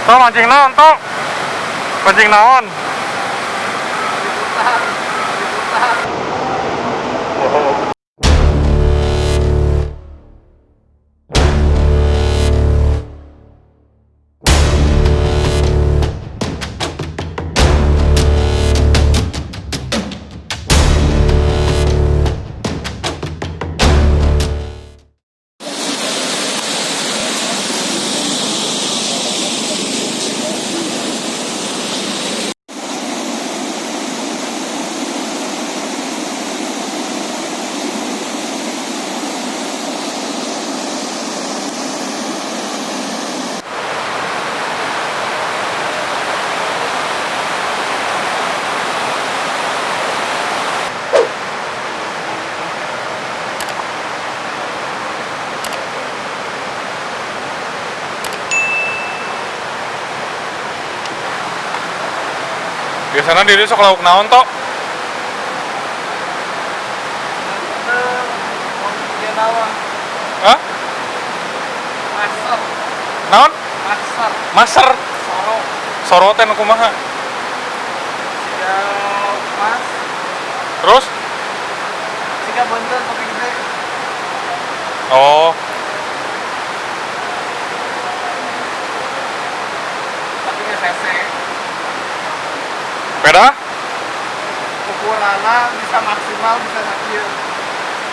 Tok mancing naon tok? Mancing naon? Biasanya diri sok lauk naon tok? Hah? Maser. Naon? Maser. Maser. Soro. Soro teh nu kumaha? Ya mas. Terus? Jika bener tapi gede. Oh, Tapi nggak cc. beda? Ukurannya bisa maksimal bisa kecil.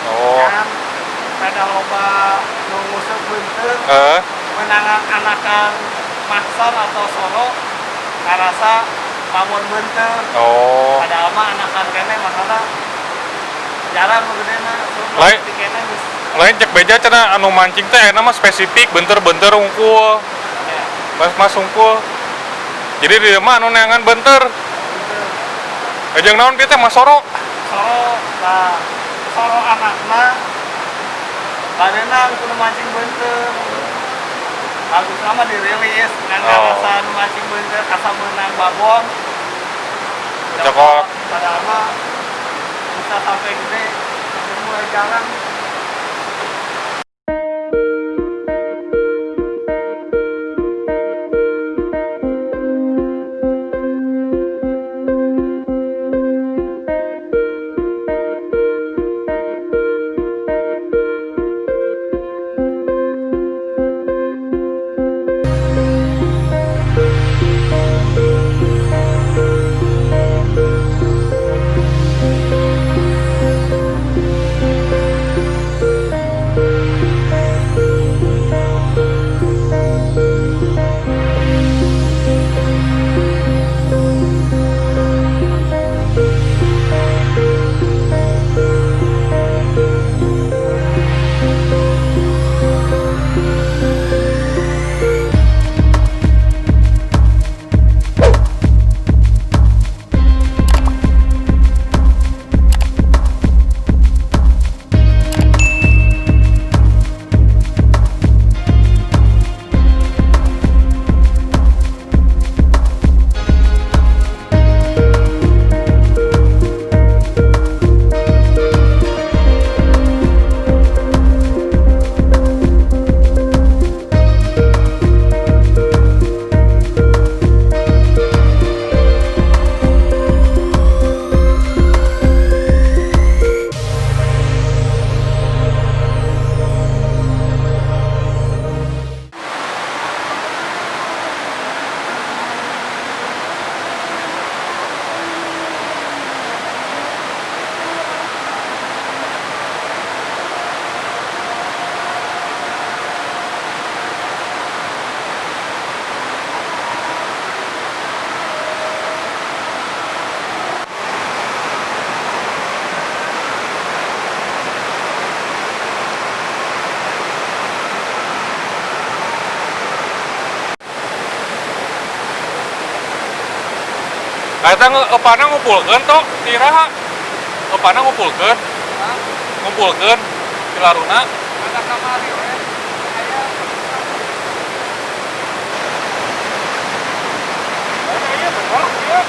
Oh. Kan pada loba ngusuk bener. Menangan anakan maksar atau soro ngerasa lamun bentar. Oh. Padahal mah anakan kene makanya jarang begedena. Lain. Kene geus Lain cek beja cenah anu mancing teh enak mah spesifik benter-benter ungkul. ya, Mas ungkul. Jadi di mah anu neangan benter. bentar. Ejeng naon kieu teh Mas Soro? Soro, nah soro anakna kadena kudu mancing bentar. Bagus sama dirilis dengan alasan mancing bentar asa menang babon. Cokot. Padahal mah bisa sampai gede mulai jarang. Eta epana ngumpulkeun tok tiraha. Epana ngumpulkeun. Ngumpulkeun di laruna. Ada kamari we. Aya. Iya betul, iya.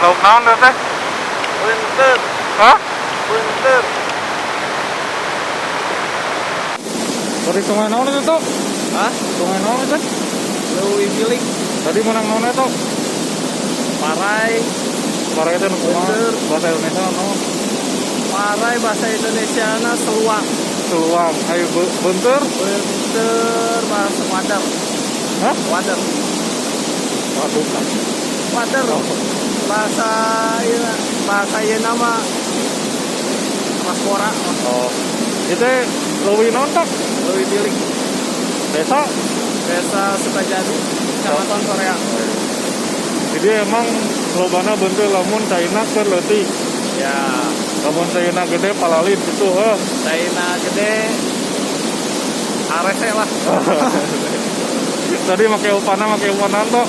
Lauk naon teh? Beunteut, Hah? beunteut. Dari sungai naon itu tuh? Hah? Sungai naon itu? Leuwih bilik, Tadi menang naon itu? parai, Para itu nu kumaha? Bener. Bahasa Indonesia naon? parai bahasa Indonesiana seluang. Seluang. Ayo bentar. Beunteur bahasa wader. Hah? Wader. Waduh. Wader. Bahasa ieu nama Raspora, Oh. Itu leuwih naon tak? leuwih bilik. Desa. Desa Sukajadi, Kecamatan Korea. Jadi emang lobana bentar lamun China keur leutik. Ya, Lamun China gede palalit gitu, heh. China gede arese lah. Tadi make umpan toh.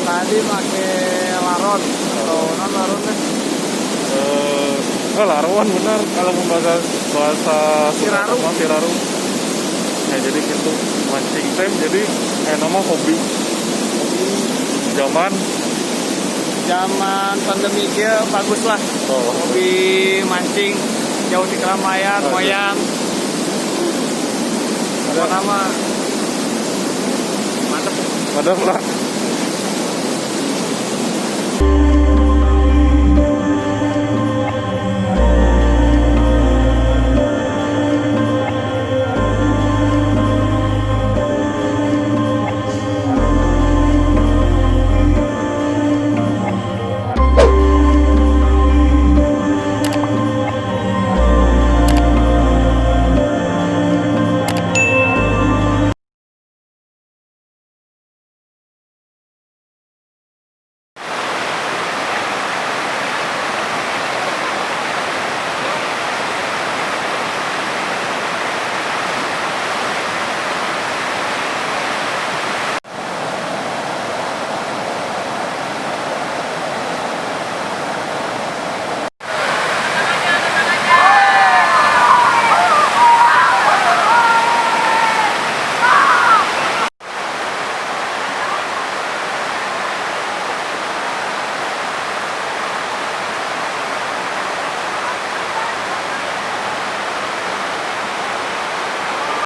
Tadi make laron atau non laron teh. Laruan bener kalau bahasa Siraru. Siraru. Ya jadi gitu mancing teh jadi nama hobi zaman Pandemi dia bagus lah. Hobi mancing jauh di keramaian, Oh, moyang. Apa nama? Mantep. padahal lah